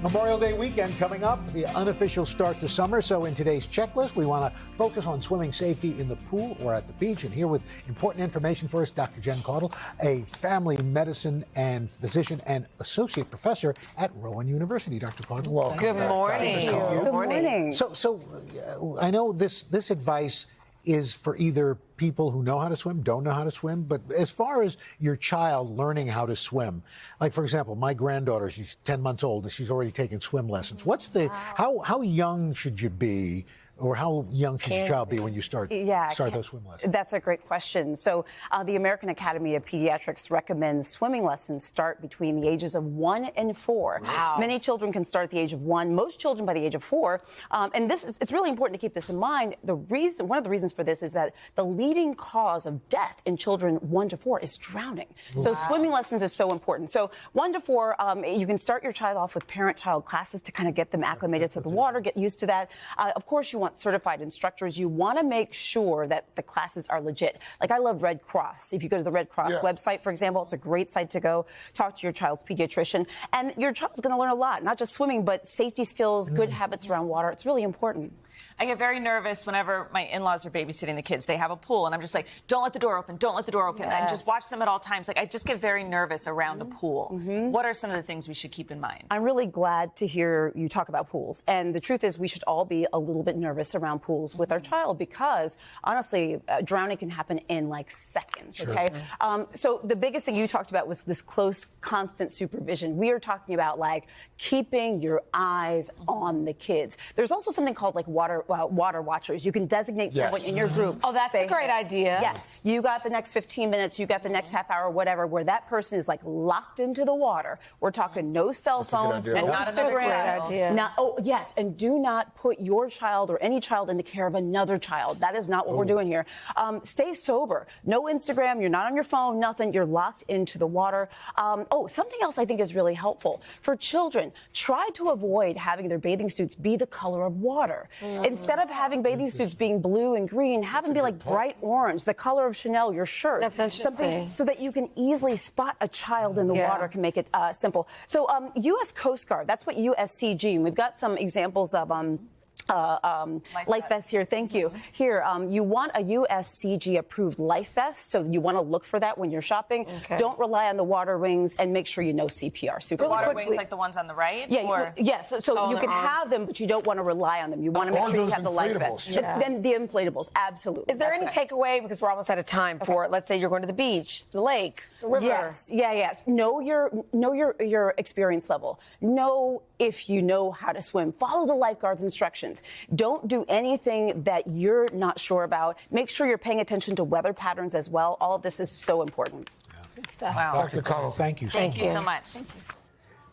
Memorial Day weekend coming up, the unofficial start to summer. So in today's checklist, we want to focus on swimming safety in the pool or at the beach. And here with important information for us, Dr. Jen Caudle, a family medicine and physician and associate professor at Rowan University. Dr. Caudle, welcome. Good morning. Good morning. So I know this advice is for either people who know how to swim, don't know how to swim, but as far as your child learning how to swim, like for example, my granddaughter, she's 10 months old and she's already taking swim lessons. What's the, how young should you be, or how young should your child be when you start those swim lessons? That's a great question. So the American Academy of Pediatrics recommends swimming lessons start between the ages of 1 and 4. Wow. Many children can start at the age of 1, most children by the age of 4. And it's really important to keep this in mind. One of the reasons for this is that the leading cause of death in children 1 to 4 is drowning. So swimming lessons is so important. So 1 to 4, you can start your child off with parent-child classes to kind of get them acclimated to the water, get used to that. Of course, you want certified instructors. You want to make sure that the classes are legit. Like, I love Red Cross. If you go to the Red Cross website, for example, it's a great site to go. Talk to your child's pediatrician. And your child's going to learn a lot, not just swimming, but safety skills, good habits around water. It's really important. I get very nervous whenever my in-laws are babysitting the kids. They have a pool, and I'm just like, don't let the door open, don't let the door open, and just watch them at all times. Like, I just get very nervous around a pool. What are some of the things we should keep in mind? I'm really glad to hear you talk about pools. And the truth is, we should all be a little bit nervous around pools with our child because, honestly, drowning can happen in, like, seconds, okay? So the biggest thing you talked about was this close, constant supervision. We are talking about, like, keeping your eyes on the kids. There's also something called, like, water watchers. You can designate someone in your group. Oh, that's a great idea. Yes. You got the next 15 minutes, you got the next half hour, whatever, where that person is, like, locked into the water. We're talking no cell phones, no Instagram. Yes, and do not put your child or any child in the care of another child. That is not what we're doing here. Stay sober. No Instagram. You're not on your phone, nothing. You're locked into the water. Something else I think is really helpful. For children, try to avoid having their bathing suits be the color of water. Instead of having bathing suits being blue and green, have them be like bright orange, the color of Chanel, your shirt. That's interesting. Something so that you can easily spot a child in the water, can make it simple. So U.S. Coast Guard, that's what USCG, and we've got some examples of life vest here. Thank you. Here, you want a USCG approved life vest, so you want to look for that when you're shopping. Don't rely on the water wings, and make sure you know CPR. Super water wings, like the ones on the right? Yes. So you can have them, but you don't want to rely on them. You want to make sure you have the life vest. Then the inflatables, absolutely. Is there any takeaway, because we're almost out of time, for let's say you're going to the beach, the lake, the river? Yes. Know your experience level. Know if you know how to swim. Follow the lifeguard's instructions. Don't do anything that you're not sure about. Make sure you're paying attention to weather patterns as well. All of this is so important. Good stuff. Wow. Dr. Caudle, thank you so much. Thank you so much.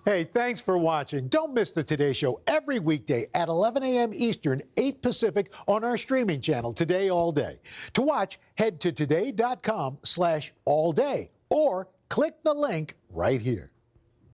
Hey, thanks for watching. Don't miss the Today Show every weekday at 11 a.m. Eastern, 8 Pacific on our streaming channel, Today All Day. To watch, head to today.com/allday or click the link right here.